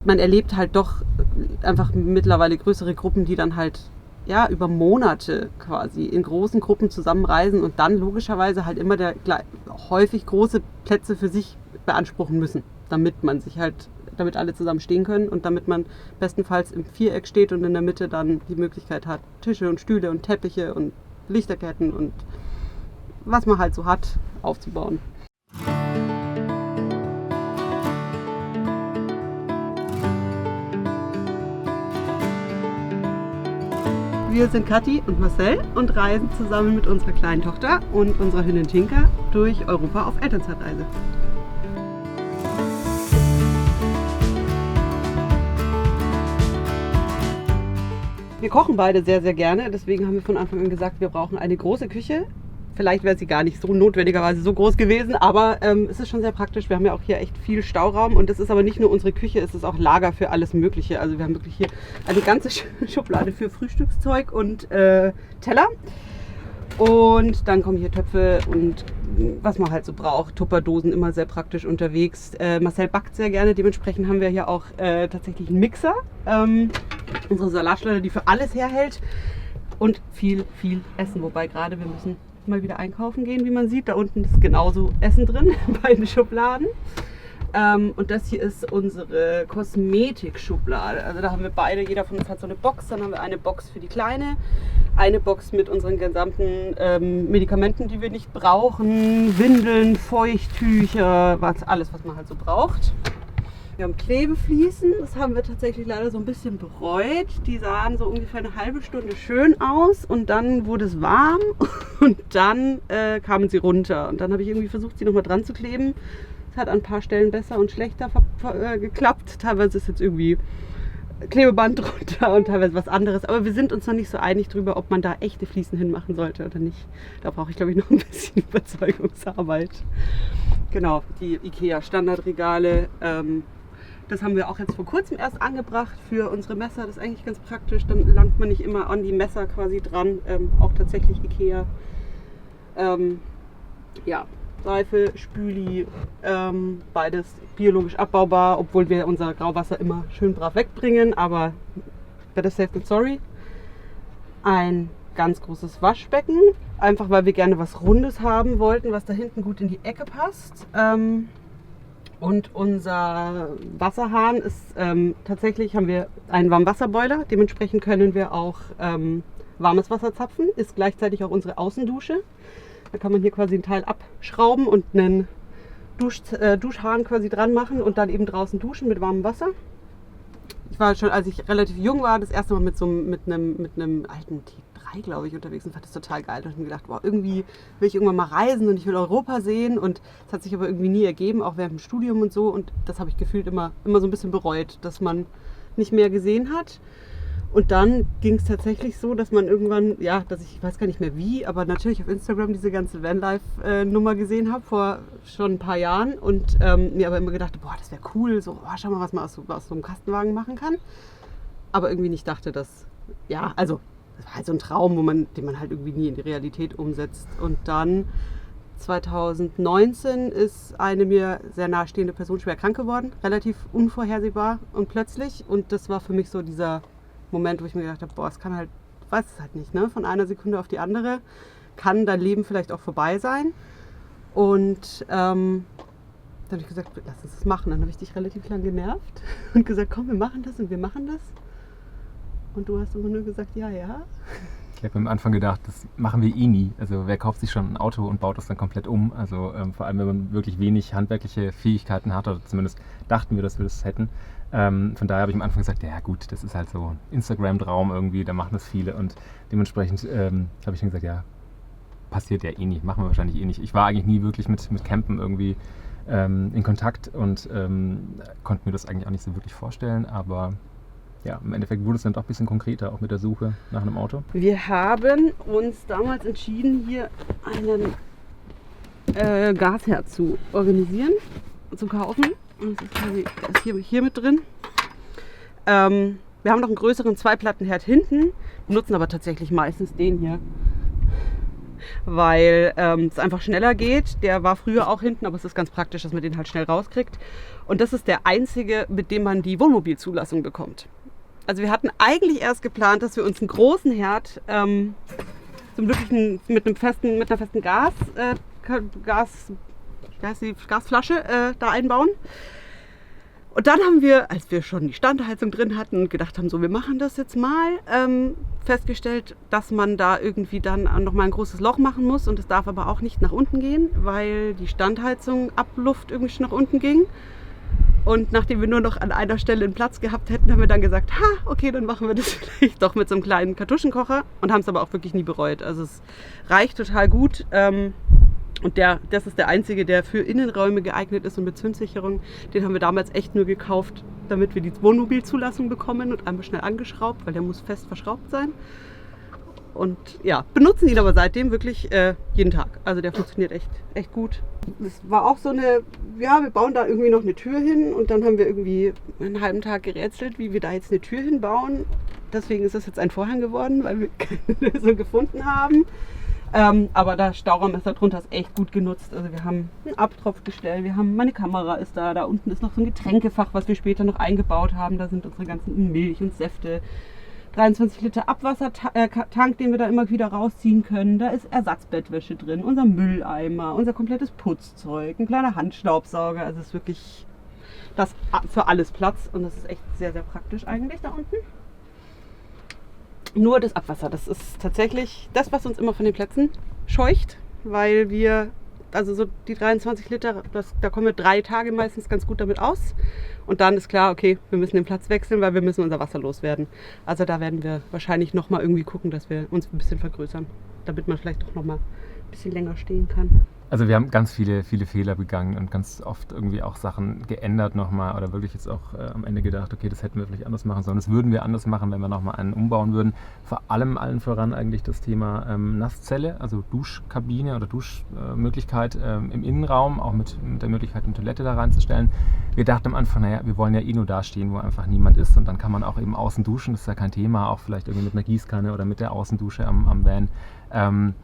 man erlebt halt doch einfach mittlerweile größere Gruppen, die dann halt ja, über Monate quasi in großen Gruppen zusammenreisen und dann logischerweise halt immer häufig große Plätze für sich beanspruchen müssen, damit alle zusammen stehen können und damit man bestenfalls im Viereck steht und in der Mitte dann die Möglichkeit hat, Tische und Stühle und Teppiche und Lichterketten und was man halt so hat, aufzubauen. Wir sind Kathi und Marcel und reisen zusammen mit unserer kleinen Tochter und unserer Hündin Tinka durch Europa auf Elternzeitreise. Wir kochen beide sehr, sehr gerne, deswegen haben wir von Anfang an gesagt, wir brauchen eine große Küche. Vielleicht wäre sie gar nicht so notwendigerweise so groß gewesen, aber es ist schon sehr praktisch. Wir haben ja auch hier echt viel Stauraum und das ist aber nicht nur unsere Küche, es ist auch Lager für alles Mögliche. Also wir haben wirklich hier eine ganze Schublade für Frühstückszeug und Teller. Und dann kommen hier Töpfe und was man halt so braucht. Tupperdosen, immer sehr praktisch unterwegs. Marcel backt sehr gerne, dementsprechend haben wir hier auch tatsächlich einen Mixer. Unsere Salatschleuder, die für alles herhält. Und viel, viel Essen. Wobei gerade wir müssen mal wieder einkaufen gehen, wie man sieht. Da unten ist genauso Essen drin, bei den Schubladen. Und das hier ist unsere Kosmetikschublade. Also da haben wir beide, jeder von uns hat so eine Box. Dann haben wir eine Box für die Kleine, eine Box mit unseren gesamten Medikamenten, die wir nicht brauchen, Windeln, Feuchttücher, alles, was man halt so braucht. Wir haben Klebefliesen, das haben wir tatsächlich leider so ein bisschen bereut. Die sahen so ungefähr eine halbe Stunde schön aus und dann wurde es warm und dann kamen sie runter. Und dann habe ich irgendwie versucht, sie nochmal dran zu kleben. Es hat an ein paar Stellen besser und schlechter geklappt. Teilweise ist jetzt irgendwie Klebeband drunter und teilweise was anderes. Aber wir sind uns noch nicht so einig darüber, ob man da echte Fliesen hinmachen sollte oder nicht. Da brauche ich, glaube ich, noch ein bisschen Überzeugungsarbeit. Genau, die IKEA Standardregale. Das haben wir auch jetzt vor kurzem erst angebracht für unsere Messer. Das ist eigentlich ganz praktisch. Dann langt man nicht immer an die Messer quasi dran. Auch tatsächlich IKEA. Ja, Seife, Spüli, beides biologisch abbaubar, obwohl wir unser Grauwasser immer schön brav wegbringen. Aber better safe than sorry. Ein ganz großes Waschbecken. Einfach weil wir gerne was Rundes haben wollten, was da hinten gut in die Ecke passt. Und unser Wasserhahn ist tatsächlich, haben wir einen Warmwasserboiler, dementsprechend können wir auch warmes Wasser zapfen, ist gleichzeitig auch unsere Außendusche. Da kann man hier quasi ein Teil abschrauben und einen Duschhahn quasi dran machen und dann eben draußen duschen mit warmem Wasser. Ich war schon, als ich relativ jung war, das erste Mal mit einem alten T3, glaube ich, unterwegs und fand das total geil. Und habe mir gedacht, wow, irgendwie will ich irgendwann mal reisen und ich will Europa sehen. Und es hat sich aber irgendwie nie ergeben, auch während dem Studium und so. Und das habe ich gefühlt immer so ein bisschen bereut, dass man nicht mehr gesehen hat. Und dann ging es tatsächlich so, dass man irgendwann, ja, ich weiß gar nicht mehr wie, aber natürlich auf Instagram diese ganze Vanlife-Nummer gesehen habe, vor schon ein paar Jahren. Und mir aber immer gedacht, boah, das wäre cool, so, oh, schau mal, was man aus so einem Kastenwagen machen kann. Aber irgendwie nicht dachte, dass, ja, also, das war halt so ein Traum, den man halt irgendwie nie in die Realität umsetzt. Und dann 2019 ist eine mir sehr nahestehende Person schwer krank geworden, relativ unvorhersehbar und plötzlich. Und das war für mich so dieser Moment, wo ich mir gedacht habe, boah, es kann halt, ich weiß es halt nicht, ne? Von einer Sekunde auf die andere kann dein Leben vielleicht auch vorbei sein. Und dann habe ich gesagt, lass uns das machen. Dann habe ich dich relativ lang genervt und gesagt, komm, wir machen das und wir machen das. Und du hast immer nur gesagt, ja, ja. Ich habe am Anfang gedacht, das machen wir eh nie. Also wer kauft sich schon ein Auto und baut das dann komplett um? Also vor allem, wenn man wirklich wenig handwerkliche Fähigkeiten hat, oder zumindest dachten wir, dass wir das hätten. Von daher habe ich am Anfang gesagt, ja gut, das ist halt so ein Instagram-Traum irgendwie, da machen das viele. Und dementsprechend habe ich dann gesagt, ja, passiert ja eh nicht, machen wir wahrscheinlich eh nicht. Ich war eigentlich nie wirklich mit Campen irgendwie in Kontakt und konnte mir das eigentlich auch nicht so wirklich vorstellen, aber ja, im Endeffekt wurde es dann doch ein bisschen konkreter, auch mit der Suche nach einem Auto. Wir haben uns damals entschieden, hier einen Gasherd zu organisieren, zu kaufen. Und das ist hier mit drin. Wir haben noch einen größeren Zweiplattenherd hinten, benutzen aber tatsächlich meistens den hier. weil es einfach schneller geht. Der war früher auch hinten, aber es ist ganz praktisch, dass man den halt schnell rauskriegt. Und das ist der einzige, mit dem man die Wohnmobilzulassung bekommt. Also wir hatten eigentlich erst geplant, dass wir uns einen großen Herd mit einer festen Gasflasche da einbauen. Und dann haben wir, als wir schon die Standheizung drin hatten und gedacht haben, so wir machen das jetzt mal, festgestellt, dass man da irgendwie dann nochmal ein großes Loch machen muss und es darf aber auch nicht nach unten gehen, weil die Standheizung Abluft irgendwie schon nach unten ging. Und nachdem wir nur noch an einer Stelle einen Platz gehabt hätten, haben wir dann gesagt, okay, dann machen wir das vielleicht doch mit so einem kleinen Kartuschenkocher und haben es aber auch wirklich nie bereut. Also es reicht total gut. Und das ist der einzige, der für Innenräume geeignet ist und mit Zündsicherung. Den haben wir damals echt nur gekauft, damit wir die Wohnmobilzulassung bekommen und einmal schnell angeschraubt, weil der muss fest verschraubt sein. Und ja, benutzen ihn aber seitdem wirklich jeden Tag. Also der funktioniert echt gut. Das war auch so eine, ja, wir bauen da irgendwie noch eine Tür hin und dann haben wir irgendwie einen halben Tag gerätselt, wie wir da jetzt eine Tür hinbauen. Deswegen ist das jetzt ein Vorhang geworden, weil wir keine Lösung gefunden haben. Aber der Stauraumesser drunter ist echt gut genutzt. Also wir haben ein Abtropfgestell, meine Kamera ist da. Da unten ist noch so ein Getränkefach, was wir später noch eingebaut haben. Da sind unsere ganzen Milch und Säfte. 23 Liter Abwassertank, den wir da immer wieder rausziehen können. Da ist Ersatzbettwäsche drin, unser Mülleimer, unser komplettes Putzzeug, ein kleiner Handstaubsauger. Also es ist wirklich das für alles Platz und das ist echt sehr, sehr praktisch eigentlich da unten. Nur das Abwasser, das ist tatsächlich das, was uns immer von den Plätzen scheucht, weil wir, also so die 23 Liter, da kommen wir 3 Tage meistens ganz gut damit aus. Und dann ist klar, okay, wir müssen den Platz wechseln, weil wir müssen unser Wasser loswerden. Also da werden wir wahrscheinlich nochmal irgendwie gucken, dass wir uns ein bisschen vergrößern, damit man vielleicht doch nochmal ein bisschen länger stehen kann. Also wir haben ganz viele Fehler begangen und ganz oft irgendwie auch Sachen geändert nochmal oder wirklich jetzt auch am Ende gedacht, okay, das hätten wir vielleicht anders machen sollen. Das würden wir anders machen, wenn wir nochmal einen umbauen würden. Vor allem allen voran eigentlich das Thema Nasszelle, also Duschkabine oder Duschmöglichkeit im Innenraum, auch mit der Möglichkeit, eine Toilette da reinzustellen. Wir dachten am Anfang, naja, wir wollen ja eh nur da stehen, wo einfach niemand ist und dann kann man auch eben außen duschen, das ist ja kein Thema, auch vielleicht irgendwie mit einer Gießkanne oder mit der Außendusche am Van.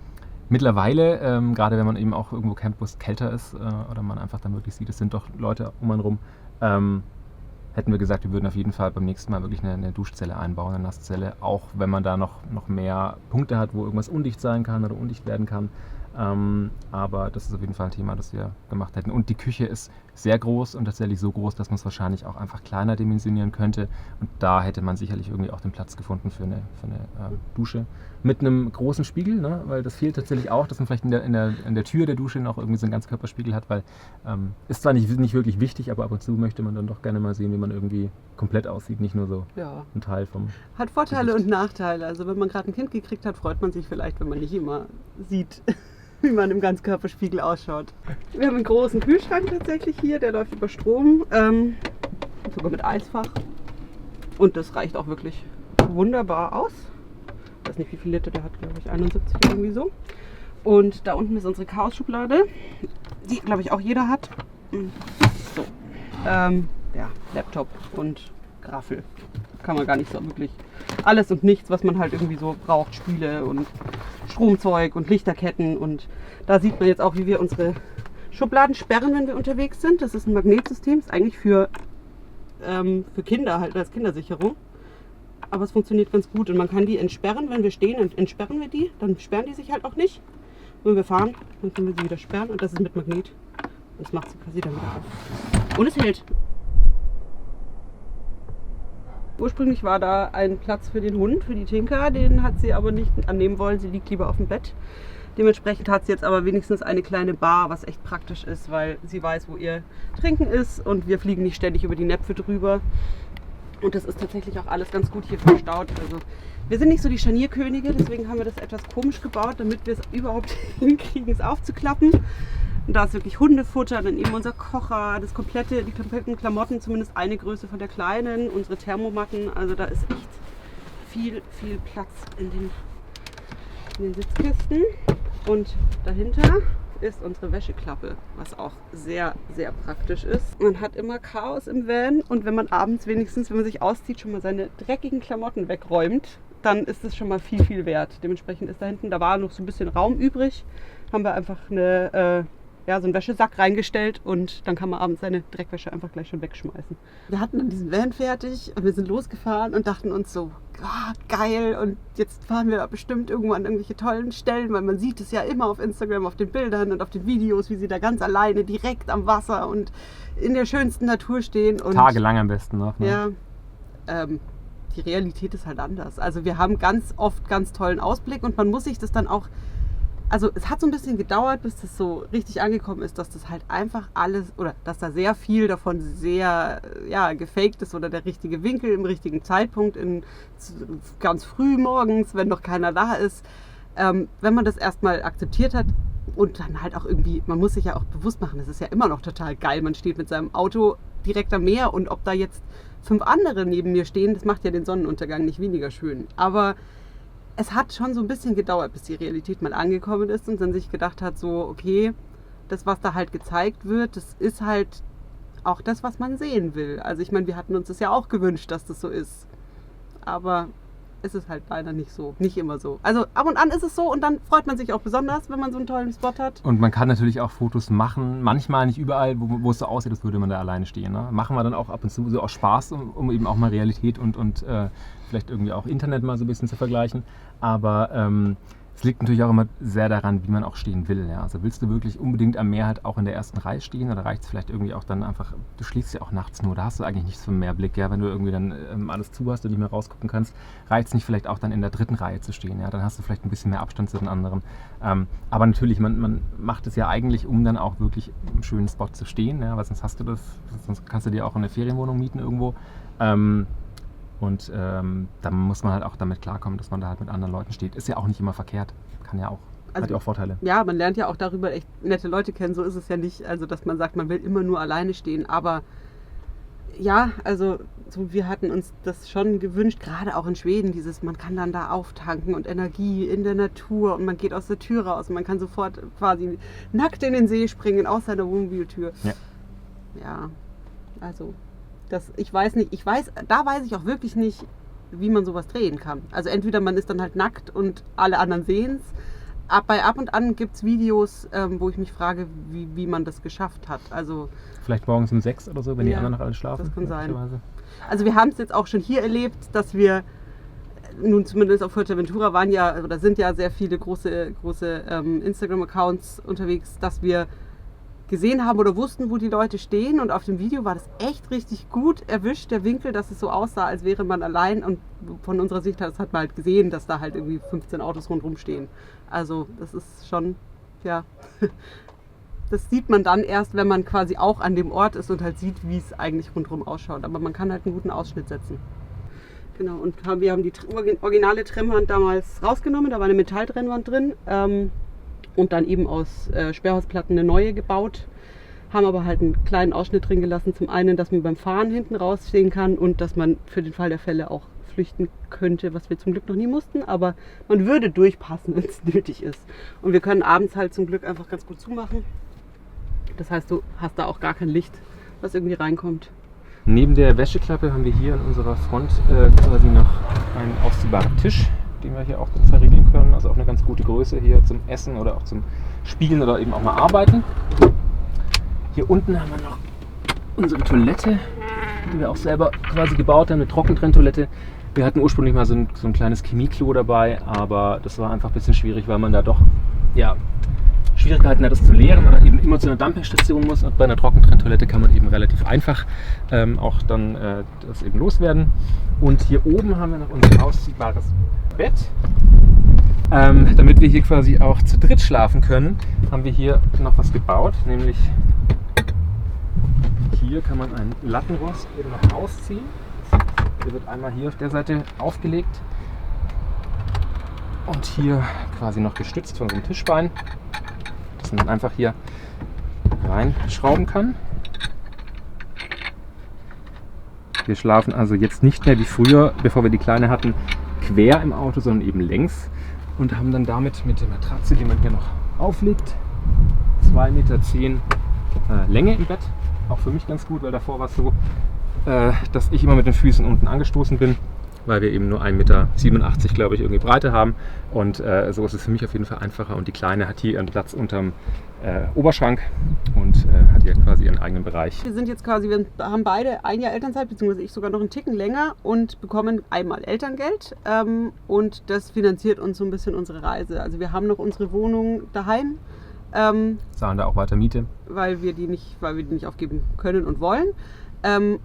Mittlerweile, gerade wenn man eben auch irgendwo campt, wo es kälter ist oder man einfach dann wirklich sieht, es sind doch Leute um einen rum, hätten wir gesagt, wir würden auf jeden Fall beim nächsten Mal wirklich eine Duschzelle einbauen, eine Nasszelle, auch wenn man da noch mehr Punkte hat, wo irgendwas undicht sein kann oder undicht werden kann. Aber das ist auf jeden Fall ein Thema, das wir gemacht hätten. Und die Küche ist sehr groß und tatsächlich so groß, dass man es wahrscheinlich auch einfach kleiner dimensionieren könnte. Und da hätte man sicherlich irgendwie auch den Platz gefunden für eine Dusche. Mit einem großen Spiegel, ne? Weil das fehlt tatsächlich auch, dass man vielleicht in der Tür der Dusche noch irgendwie so einen Ganzkörperspiegel hat, weil ist zwar nicht wirklich wichtig, aber ab und zu möchte man dann doch gerne mal sehen, wie man irgendwie komplett aussieht, nicht nur so ein Teil vom Hat Vorteile Gesicht. und Nachteile. Also wenn man gerade ein Kind gekriegt hat, freut man sich vielleicht, wenn man nicht immer sieht, wie man im Ganzkörperspiegel ausschaut. Wir haben einen großen Kühlschrank tatsächlich hier, der läuft über Strom, sogar mit Eisfach. Und das reicht auch wirklich wunderbar aus. Ich weiß nicht, wie viel Liter der hat, glaube ich, 71 oder irgendwie so. Und da unten ist unsere Chaos-Schublade, die, glaube ich, auch jeder hat. So, Laptop und Graffel. Kann man gar nicht so wirklich. Alles und nichts, was man halt irgendwie so braucht. Spiele und Stromzeug und Lichterketten. Und da sieht man jetzt auch, wie wir unsere Schubladen sperren, wenn wir unterwegs sind. Das ist ein Magnetsystem, ist eigentlich für Kinder halt als Kindersicherung. Aber es funktioniert ganz gut und man kann die entsperren, wenn wir stehen, entsperren wir die, dann sperren die sich halt auch nicht. Wenn wir fahren, dann können wir sie wieder sperren und das ist mit Magnet. Das macht sie quasi dann wieder auf. Und es hält. Ursprünglich war da ein Platz für den Hund, für die Tinker, den hat sie aber nicht annehmen wollen, sie liegt lieber auf dem Bett. Dementsprechend hat sie jetzt aber wenigstens eine kleine Bar, was echt praktisch ist, weil sie weiß, wo ihr Trinken ist und wir fliegen nicht ständig über die Näpfe drüber. Und das ist tatsächlich auch alles ganz gut hier verstaut. Also wir sind nicht so die Scharnierkönige, deswegen haben wir das etwas komisch gebaut, damit wir es überhaupt hinkriegen, es aufzuklappen. Und da ist wirklich Hundefutter, dann eben unser Kocher, die kompletten Klamotten, zumindest eine Größe von der kleinen, unsere Thermomatten. Also da ist echt viel Platz in den Sitzkisten. Und dahinter ist unsere Wäscheklappe, was auch sehr, sehr praktisch ist. Man hat immer Chaos im Van und wenn man abends wenigstens, wenn man sich auszieht, schon mal seine dreckigen Klamotten wegräumt, dann ist es schon mal viel, viel wert. Dementsprechend ist da hinten, da war noch so ein bisschen Raum übrig, haben wir einfach so einen Wäschesack reingestellt und dann kann man abends seine Dreckwäsche einfach gleich schon wegschmeißen. Wir hatten dann diesen Van fertig und wir sind losgefahren und dachten uns so, geil, und jetzt fahren wir bestimmt irgendwo an irgendwelche tollen Stellen, weil man sieht es ja immer auf Instagram, auf den Bildern und auf den Videos, wie sie da ganz alleine direkt am Wasser und in der schönsten Natur stehen. Und tagelang am besten noch. Ne? Ja, die Realität ist halt anders. Also wir haben ganz oft ganz tollen Ausblick und man muss sich das dann auch, also es hat so ein bisschen gedauert, bis das so richtig angekommen ist, dass das halt einfach alles, oder dass da sehr viel davon sehr gefaked ist oder der richtige Winkel im richtigen Zeitpunkt, ganz früh morgens, wenn noch keiner da ist. Wenn man das erstmal akzeptiert hat und dann halt auch irgendwie, man muss sich ja auch bewusst machen, das ist ja immer noch total geil, man steht mit seinem Auto direkt am Meer und ob da jetzt 5 andere neben mir stehen, das macht ja den Sonnenuntergang nicht weniger schön. Aber es hat schon so ein bisschen gedauert, bis die Realität mal angekommen ist und dann sich gedacht hat, so, okay, das, was da halt gezeigt wird, das ist halt auch das, was man sehen will. Also ich meine, wir hatten uns das ja auch gewünscht, dass das so ist. Aber es ist halt leider nicht so, nicht immer so. Also ab und an ist es so und dann freut man sich auch besonders, wenn man so einen tollen Spot hat. Und man kann natürlich auch Fotos machen, manchmal nicht überall, wo es so aussieht, als würde man da alleine stehen. Ne? Machen wir dann auch ab und zu so aus Spaß, um eben auch mal Realität und vielleicht irgendwie auch Internet mal so ein bisschen zu vergleichen. Aber es liegt natürlich auch immer sehr daran, wie man auch stehen will. Ja? Also willst du wirklich unbedingt am Meer halt auch in der ersten Reihe stehen oder reicht es vielleicht irgendwie auch dann einfach, du schließt ja auch nachts nur, da hast du eigentlich nichts für einen Meerblick, ja? Wenn du irgendwie dann alles zu hast und nicht mehr rausgucken kannst, reicht es nicht vielleicht auch dann in der 3. Reihe zu stehen, ja? Dann hast du vielleicht ein bisschen mehr Abstand zu den anderen. Aber natürlich, man macht es ja eigentlich, um dann auch wirklich im schönen Spot zu stehen, ja? Weil sonst hast du das, sonst kannst du dir auch eine Ferienwohnung mieten irgendwo. Und dann muss man halt auch damit klarkommen, dass man da halt mit anderen Leuten steht. Ist ja auch nicht immer verkehrt. Kann ja auch. Hat ja auch Vorteile. Ja, man lernt ja auch darüber echt nette Leute kennen. So ist es ja nicht, also dass man sagt, man will immer nur alleine stehen. Aber ja, also so, wir hatten uns das schon gewünscht, gerade auch in Schweden, man kann dann da auftanken und Energie in der Natur und man geht aus der Tür raus und man kann sofort quasi nackt in den See springen aus seiner Wohnmobiltür. Ja, also... da weiß ich auch wirklich nicht, wie man sowas drehen kann. Also entweder man ist dann halt nackt und alle anderen sehen es. Ab und an gibt es Videos, wo ich mich frage, wie man das geschafft hat. Also vielleicht morgens um 6 oder so, wenn die anderen noch alle schlafen. Das kann sein. Also wir haben es jetzt auch schon hier erlebt, dass wir, nun zumindest auf Fuerteventura sind ja sehr viele große Instagram-Accounts unterwegs, dass wir gesehen haben oder wussten, wo die Leute stehen, und auf dem Video war das echt richtig gut erwischt, der Winkel, dass es so aussah, als wäre man allein, und von unserer Sicht hat man halt gesehen, dass da halt irgendwie 15 Autos rundherum stehen. Also das ist schon, ja, das sieht man dann erst, wenn man quasi auch an dem Ort ist und halt sieht, wie es eigentlich rundherum ausschaut, aber man kann halt einen guten Ausschnitt setzen. Genau, und wir haben die originale Trennwand damals rausgenommen, da war eine Metalltrennwand drin. Und dann eben aus Sperrholzplatten eine neue gebaut. Haben aber halt einen kleinen Ausschnitt drin gelassen. Zum einen, dass man beim Fahren hinten raussehen kann und dass man für den Fall der Fälle auch flüchten könnte, was wir zum Glück noch nie mussten. Aber man würde durchpassen, wenn es nötig ist. Und wir können abends halt zum Glück einfach ganz gut zumachen. Das heißt, du hast da auch gar kein Licht, was irgendwie reinkommt. Neben der Wäscheklappe haben wir hier an unserer Front quasi noch einen ausziehbaren Tisch, den wir hier auch verriegeln können. Also auch eine ganz gute Größe hier zum Essen oder auch zum Spielen oder eben auch mal arbeiten. Hier unten haben wir noch unsere Toilette, die wir auch selber quasi gebaut haben, eine Trockentrenntoilette. Wir hatten ursprünglich mal so ein kleines Chemieklo dabei, aber das war einfach ein bisschen schwierig, weil man da doch Schwierigkeiten hat, das zu leeren oder eben immer zu einer Dumpingstation muss. Und bei einer Trockentrenntoilette kann man eben relativ einfach auch dann das eben loswerden. Und hier oben haben wir noch unser ausziehbares Bett. Damit wir hier quasi auch zu dritt schlafen können, haben wir hier noch was gebaut, nämlich hier kann man einen Lattenrost eben noch ausziehen. Der wird einmal hier auf der Seite aufgelegt und hier quasi noch gestützt von so einem Tischbein, dass man dann einfach hier reinschrauben kann. Wir schlafen also jetzt nicht mehr wie früher, bevor wir die Kleine hatten, quer im Auto, sondern eben längs und haben dann damit mit der Matratze, die man hier noch auflegt, 2,10 Meter Länge im Bett. Auch für mich ganz gut, weil davor war es so, dass ich immer mit den Füßen unten angestoßen bin weil wir eben nur 1,87 Meter, glaube ich, irgendwie Breite haben. Und so ist es für mich auf jeden Fall einfacher. Und die Kleine hat hier ihren Platz unterm Oberschrank und hat hier quasi ihren eigenen Bereich. Wir sind jetzt quasi, wir haben beide ein Jahr Elternzeit, beziehungsweise ich sogar noch einen Ticken länger und bekommen einmal Elterngeld. Und das finanziert uns so ein bisschen unsere Reise. Also wir haben noch unsere Wohnung daheim. Zahlen da auch weiter Miete. Weil wir die nicht aufgeben können und wollen.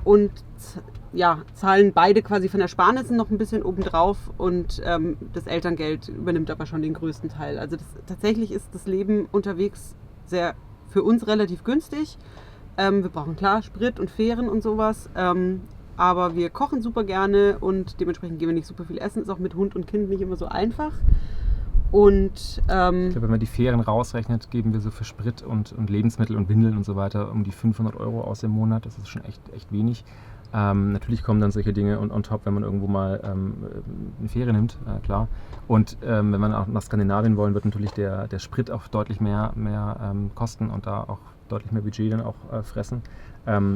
Und zahlen beide quasi von Ersparnissen noch ein bisschen obendrauf und das Elterngeld übernimmt aber schon den größten Teil. Also tatsächlich ist das Leben unterwegs für uns relativ günstig. Wir brauchen klar Sprit und Fähren und sowas, aber wir kochen super gerne und dementsprechend gehen wir nicht super viel essen. Ist auch mit Hund und Kind nicht immer so einfach. Und ich glaube, wenn man die Fähren rausrechnet, geben wir so für Sprit und Lebensmittel und Windeln und so weiter um die 500 € aus im Monat. Das ist schon echt wenig. Natürlich kommen dann solche Dinge on top, wenn man irgendwo mal eine Fähre nimmt, klar. Und wenn man auch nach Skandinavien wollen, wird natürlich der Sprit auch deutlich mehr kosten und da auch deutlich mehr Budget dann auch fressen.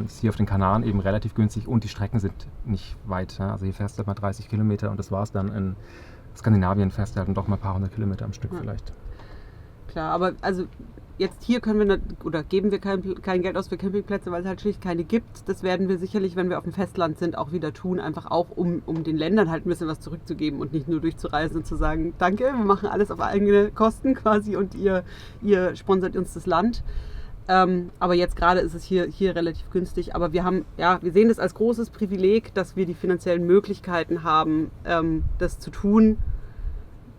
Ist hier auf den Kanaren eben relativ günstig und die Strecken sind nicht weit. Ja? Also hier fährst du halt mal 30 Kilometer und das war's dann. In Skandinavien fährst du halt doch mal ein paar hundert Kilometer am Stück vielleicht. Klar, aber also jetzt hier geben wir kein Geld aus für Campingplätze, weil es halt schlicht keine gibt. Das werden wir sicherlich, wenn wir auf dem Festland sind, auch wieder tun, einfach auch um den Ländern halt ein bisschen was zurückzugeben und nicht nur durchzureisen und zu sagen, danke, wir machen alles auf eigene Kosten quasi und ihr sponsert uns das Land. Aber jetzt gerade ist es hier relativ günstig. Aber wir sehen das als großes Privileg, dass wir die finanziellen Möglichkeiten haben, das zu tun,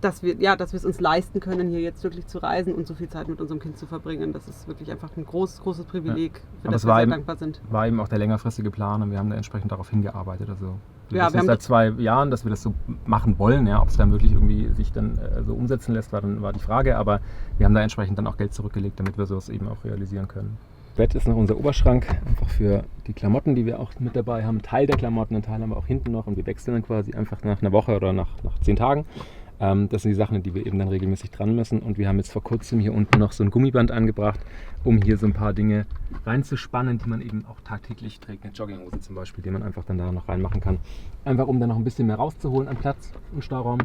dass wir es uns leisten können, hier jetzt wirklich zu reisen und so viel Zeit mit unserem Kind zu verbringen. Das ist wirklich einfach ein großes Privileg, für das wir sehr dankbar sind. War eben auch der längerfristige Plan und wir haben da entsprechend darauf hingearbeitet. Also wir wissen seit 2 Jahren, dass wir das so machen wollen. Ja, ob es dann wirklich irgendwie sich dann so umsetzen lässt, war die Frage. Aber wir haben da entsprechend dann auch Geld zurückgelegt, damit wir sowas eben auch realisieren können. Bett ist noch unser Oberschrank, einfach für die Klamotten, die wir auch mit dabei haben. Teil der Klamotten, einen Teil haben wir auch hinten noch und wir wechseln dann quasi einfach nach einer Woche oder nach 10 Tagen. Das sind die Sachen, die wir eben dann regelmäßig dran müssen. Und wir haben jetzt vor kurzem hier unten noch so ein Gummiband angebracht, um hier so ein paar Dinge reinzuspannen, die man eben auch tagtäglich trägt. Eine Jogginghose zum Beispiel, die man einfach dann da noch reinmachen kann. Einfach um dann noch ein bisschen mehr rauszuholen an Platz im Stauraum.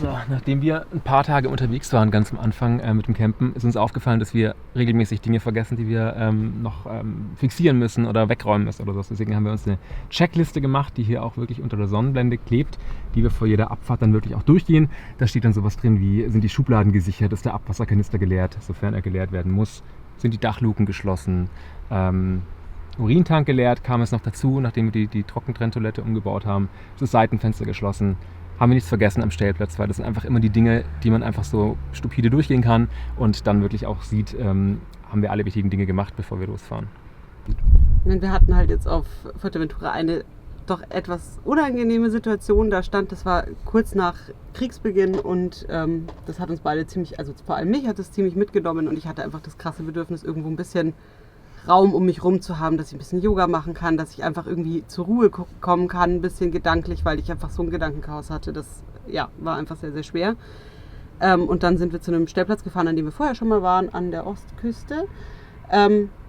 So, nachdem wir ein paar Tage unterwegs waren, ganz am Anfang mit dem Campen, ist uns aufgefallen, dass wir regelmäßig Dinge vergessen, die wir noch fixieren müssen oder wegräumen müssen oder so. Deswegen haben wir uns eine Checkliste gemacht, die hier auch wirklich unter der Sonnenblende klebt, die wir vor jeder Abfahrt dann wirklich auch durchgehen. Da steht dann sowas drin wie, sind die Schubladen gesichert, ist der Abwasserkanister geleert, sofern er geleert werden muss, sind die Dachluken geschlossen, Urintank geleert, kam es noch dazu, nachdem wir die Trockentrenntoilette umgebaut haben, ist das Seitenfenster geschlossen. Haben wir nichts vergessen am Stellplatz, weil das sind einfach immer die Dinge, die man einfach so stupide durchgehen kann und dann wirklich auch sieht, haben wir alle wichtigen Dinge gemacht, bevor wir losfahren. Wir hatten halt jetzt auf Fuerteventura eine doch etwas unangenehme Situation. Das war kurz nach Kriegsbeginn und das hat uns beide ziemlich, also vor allem mich hat es ziemlich mitgenommen und ich hatte einfach das krasse Bedürfnis, irgendwo ein bisschen Raum um mich rum zu haben, dass ich ein bisschen Yoga machen kann, dass ich einfach irgendwie zur Ruhe kommen kann, ein bisschen gedanklich, weil ich einfach so ein Gedankenchaos hatte. Das war einfach sehr, sehr schwer. Und dann sind wir zu einem Stellplatz gefahren, an dem wir vorher schon mal waren, an der Ostküste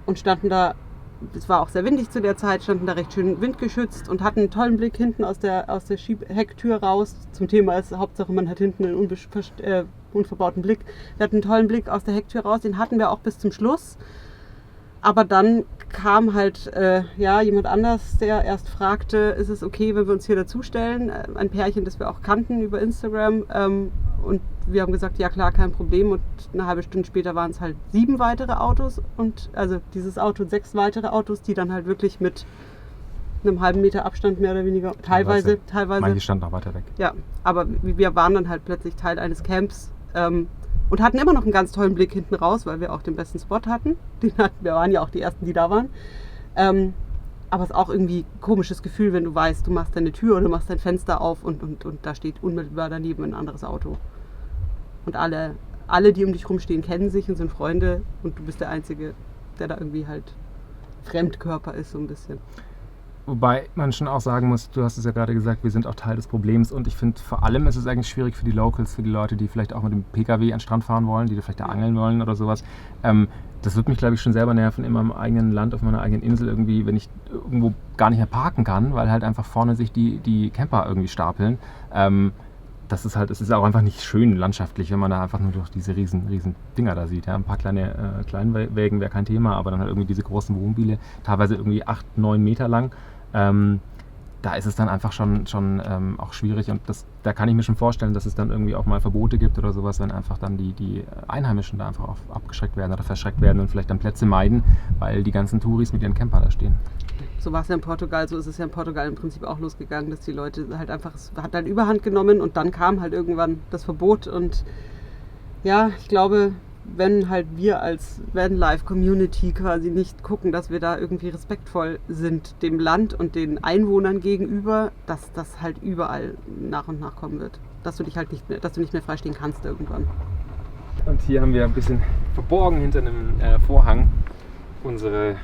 und standen da, es war auch sehr windig zu der Zeit, standen da recht schön windgeschützt und hatten einen tollen Blick hinten aus der Hecktür raus. Zum Thema ist Hauptsache, man hat hinten einen unverbauten Blick. Wir hatten einen tollen Blick aus der Hecktür raus, den hatten wir auch bis zum Schluss. Aber dann kam halt jemand anders, der erst fragte, ist es okay, wenn wir uns hier dazustellen? Ein Pärchen, das wir auch kannten über Instagram. Und wir haben gesagt, ja klar, kein Problem. Und eine halbe Stunde später waren es halt 7 weitere Autos. Und also dieses Auto und 6 weitere Autos, die dann halt wirklich mit einem halben Meter Abstand mehr oder weniger, teilweise. Manche standen auch weiter weg. Ja, aber wir waren dann halt plötzlich Teil eines Camps. Und hatten immer noch einen ganz tollen Blick hinten raus, weil wir auch den besten Spot hatten. Wir waren ja auch die Ersten, die da waren. Aber es ist auch irgendwie ein komisches Gefühl, wenn du weißt, du machst deine Tür oder du machst dein Fenster auf und da steht unmittelbar daneben ein anderes Auto. Und alle, die um dich rumstehen, kennen sich und sind Freunde und du bist der Einzige, der da irgendwie halt Fremdkörper ist, so ein bisschen. Wobei man schon auch sagen muss, du hast es ja gerade gesagt, wir sind auch Teil des Problems und ich finde vor allem ist es eigentlich schwierig für die Locals, für die Leute, die vielleicht auch mit dem PKW an den Strand fahren wollen, die vielleicht da angeln wollen oder sowas. Das wird mich, glaube ich, schon selber nerven in meinem eigenen Land, auf meiner eigenen Insel irgendwie, wenn ich irgendwo gar nicht mehr parken kann, weil halt einfach vorne sich die Camper irgendwie stapeln. Das ist halt, es ist auch einfach nicht schön landschaftlich, wenn man da einfach nur durch diese riesen Dinger da sieht. Ja? Ein paar kleine Kleinwägen wäre kein Thema, aber dann halt irgendwie diese großen Wohnmobile, teilweise irgendwie 8, 9 Meter lang. Da ist es dann einfach schon auch schwierig und da kann ich mir schon vorstellen, dass es dann irgendwie auch mal Verbote gibt oder sowas, wenn einfach dann die Einheimischen da einfach abgeschreckt werden oder verschreckt werden und vielleicht dann Plätze meiden, weil die ganzen Touris mit ihren Camper da stehen. So war es ja in Portugal, so ist es ja in Portugal im Prinzip auch losgegangen, dass die Leute halt einfach, es hat halt Überhand genommen und dann kam halt irgendwann das Verbot und ja, ich glaube, wenn halt wir als Vanlife-Community quasi nicht gucken, dass wir da irgendwie respektvoll sind dem Land und den Einwohnern gegenüber, dass das halt überall nach und nach kommen wird. Dass du dich halt nicht mehr freistehen kannst irgendwann. Und hier haben wir ein bisschen verborgen hinter einem Vorhang unsere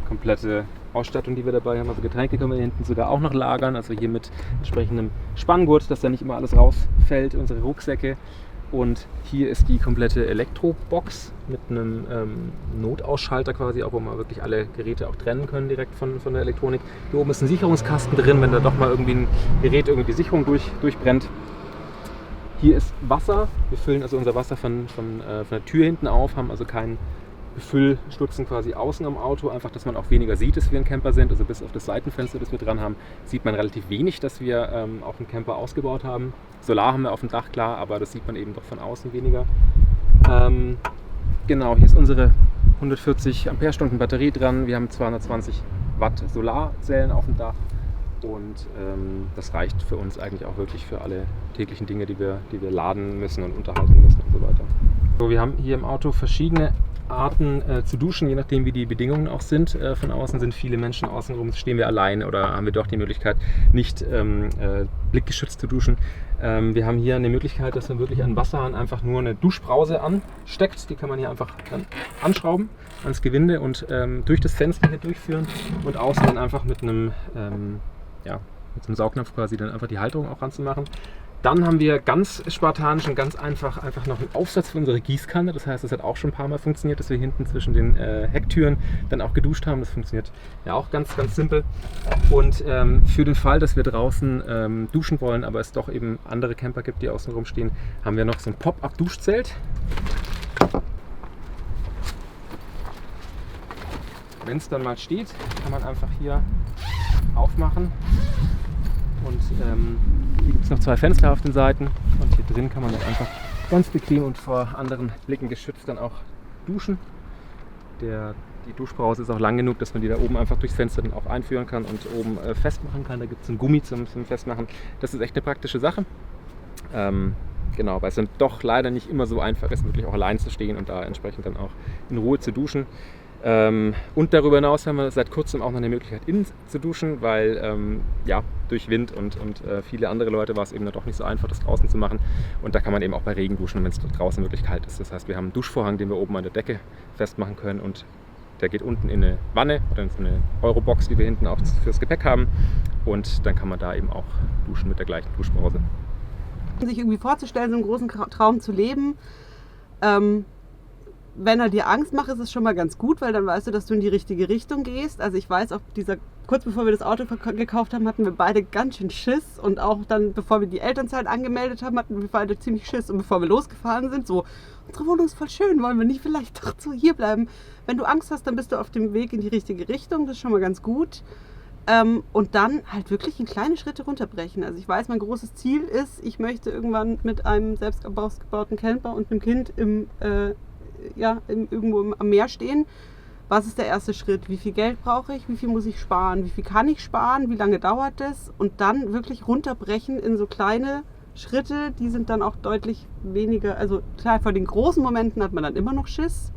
komplette Ausstattung, die wir dabei haben. Also Getränke können wir hier hinten sogar auch noch lagern, also hier mit entsprechendem Spanngurt, dass da nicht immer alles rausfällt, unsere Rucksäcke. Und hier ist die komplette Elektrobox mit einem Notausschalter quasi, auch wo wir wirklich alle Geräte auch trennen können direkt von der Elektronik. Hier oben ist ein Sicherungskasten drin, wenn da doch mal irgendwie ein Gerät irgendwie die Sicherung durchbrennt. Hier ist Wasser. Wir füllen also unser Wasser von der Tür hinten auf, haben also keinen Befüllstutzen quasi außen am Auto, einfach, dass man auch weniger sieht, dass wir ein Camper sind. Also bis auf das Seitenfenster, das wir dran haben, sieht man relativ wenig, dass wir auch einen Camper ausgebaut haben. Solar haben wir auf dem Dach, klar, aber das sieht man eben doch von außen weniger. Genau, hier ist unsere 140 Ampere-Stunden Batterie dran. Wir haben 220 Watt Solarzellen auf dem Dach und das reicht für uns eigentlich auch wirklich für alle täglichen Dinge, die wir laden müssen und unterhalten müssen und so weiter. So, wir haben hier im Auto verschiedene Arten zu duschen, je nachdem wie die Bedingungen auch sind. Von außen sind viele Menschen außenrum, stehen wir allein oder haben wir doch die Möglichkeit, nicht blickgeschützt zu duschen. Wir haben hier eine Möglichkeit, dass man wirklich an Wasserhahn einfach nur eine Duschbrause ansteckt. Die kann man hier einfach dann anschrauben ans Gewinde und durch das Fenster hier durchführen und außen dann einfach mit einem Saugnapf quasi dann einfach die Halterung auch ranzumachen. Dann haben wir ganz spartanisch und ganz einfach noch einen Aufsatz für unsere Gießkanne. Das heißt, das hat auch schon ein paar Mal funktioniert, dass wir hinten zwischen den Hecktüren dann auch geduscht haben. Das funktioniert ja auch ganz simpel. Und für den Fall, dass wir draußen duschen wollen, aber es doch eben andere Camper gibt, die außen rumstehen, haben wir noch so ein Pop-up-Duschzelt. Wenn es dann mal steht, kann man einfach hier aufmachen. Und hier gibt es noch 2 Fenster auf den Seiten und hier drin kann man dann einfach ganz bequem und vor anderen Blicken geschützt dann auch duschen. Die Duschbrause ist auch lang genug, dass man die da oben einfach durchs Fenster dann auch einführen kann und oben festmachen kann. Da gibt es ein Gummi zum Festmachen. Das ist echt eine praktische Sache. Genau, weil es dann doch leider nicht immer so einfach ist, wirklich auch allein zu stehen und da entsprechend dann auch in Ruhe zu duschen. Und darüber hinaus haben wir seit kurzem auch noch eine Möglichkeit, innen zu duschen, weil durch Wind und viele andere Leute war es eben dann doch nicht so einfach, das draußen zu machen. Und da kann man eben auch bei Regen duschen, wenn es draußen wirklich kalt ist. Das heißt, wir haben einen Duschvorhang, den wir oben an der Decke festmachen können und der geht unten in eine Wanne oder in so eine Eurobox, die wir hinten auch fürs Gepäck haben. Und dann kann man da eben auch duschen mit der gleichen Duschbrause. Sich irgendwie vorzustellen, so einen großen Traum zu leben, wenn er dir Angst macht, ist es schon mal ganz gut, weil dann weißt du, dass du in die richtige Richtung gehst. Also ich weiß, kurz bevor wir das Auto gekauft haben, hatten wir beide ganz schön Schiss. Und auch dann, bevor wir die Elternzeit angemeldet haben, hatten wir beide ziemlich Schiss. Und bevor wir losgefahren sind, so, unsere Wohnung ist voll schön, wollen wir nicht vielleicht doch so hier bleiben? Wenn du Angst hast, dann bist du auf dem Weg in die richtige Richtung, das ist schon mal ganz gut. Und dann halt wirklich in kleine Schritte runterbrechen. Also ich weiß, mein großes Ziel ist, ich möchte irgendwann mit einem selbst gebauten Camper und einem Kind irgendwo am Meer stehen. Was ist der erste Schritt? Wie viel Geld brauche ich? Wie viel muss ich sparen? Wie viel kann ich sparen? Wie lange dauert das? Und dann wirklich runterbrechen in so kleine Schritte, die sind dann auch deutlich weniger, also klar, vor den großen Momenten hat man dann immer noch Schiss.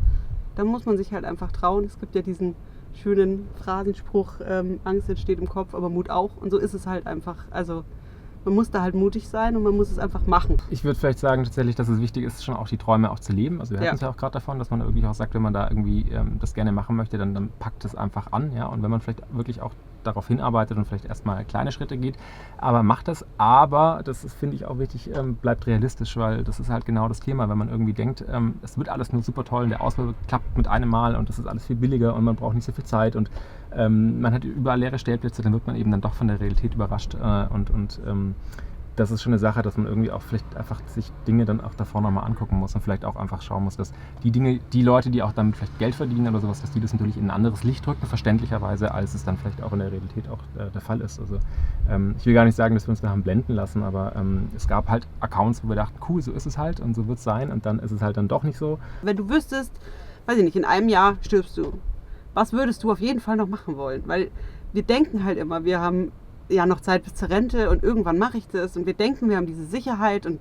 Da muss man sich halt einfach trauen. Es gibt ja diesen schönen Phrasenspruch, Angst entsteht im Kopf, aber Mut auch. Und so ist es halt einfach. Also man muss da halt mutig sein und man muss es einfach machen. Ich würde vielleicht sagen tatsächlich, dass es wichtig ist, schon auch die Träume auch zu leben. Also wir hatten es ja auch gerade davon, dass man irgendwie auch sagt, wenn man da irgendwie das gerne machen möchte, dann packt es einfach an. Ja? Und wenn man vielleicht wirklich auch darauf hinarbeitet und vielleicht erstmal kleine Schritte geht. Aber macht das, aber, das finde ich auch wichtig, bleibt realistisch, weil das ist halt genau das Thema, wenn man irgendwie denkt, es wird alles nur super toll und der Ausbau klappt mit einem Mal und das ist alles viel billiger und man braucht nicht so viel Zeit und man hat überall leere Stellplätze, dann wird man eben dann doch von der Realität überrascht und das ist schon eine Sache, dass man irgendwie auch vielleicht einfach sich Dinge dann auch davor nochmal angucken muss und vielleicht auch einfach schauen muss, dass die Leute, die auch damit vielleicht Geld verdienen oder sowas, dass die das natürlich in ein anderes Licht drücken, verständlicherweise, als es dann vielleicht auch in der Realität auch der Fall ist. Also ich will gar nicht sagen, dass wir uns da haben blenden lassen, aber es gab halt Accounts, wo wir dachten, cool, so ist es halt und so wird es sein und dann ist es halt dann doch nicht so. Wenn du wüsstest, weiß ich nicht, in einem Jahr stirbst du, was würdest du auf jeden Fall noch machen wollen? Weil wir denken halt immer, wir haben ja noch Zeit bis zur Rente und irgendwann mache ich das und wir denken, wir haben diese Sicherheit und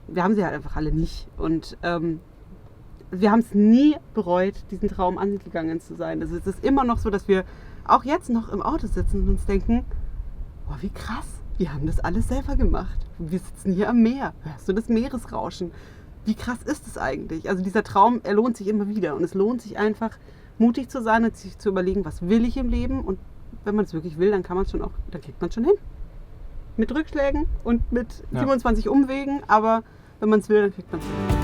wir haben sie halt einfach alle nicht und wir haben es nie bereut, diesen Traum angegangen zu sein. Also es ist immer noch so, dass wir auch jetzt noch im Auto sitzen und uns denken, boah, wie krass, wir haben das alles selber gemacht. Wir sitzen hier am Meer, hörst du das Meeresrauschen? Wie krass ist es eigentlich? Also dieser Traum, er lohnt sich immer wieder und es lohnt sich einfach, mutig zu sein und sich zu überlegen, was will ich im Leben und wenn man es wirklich will, dann kann man es schon auch, dann kriegt man es schon hin. Mit Rückschlägen und mit 27 Umwegen, aber wenn man es will, dann kriegt man es hin.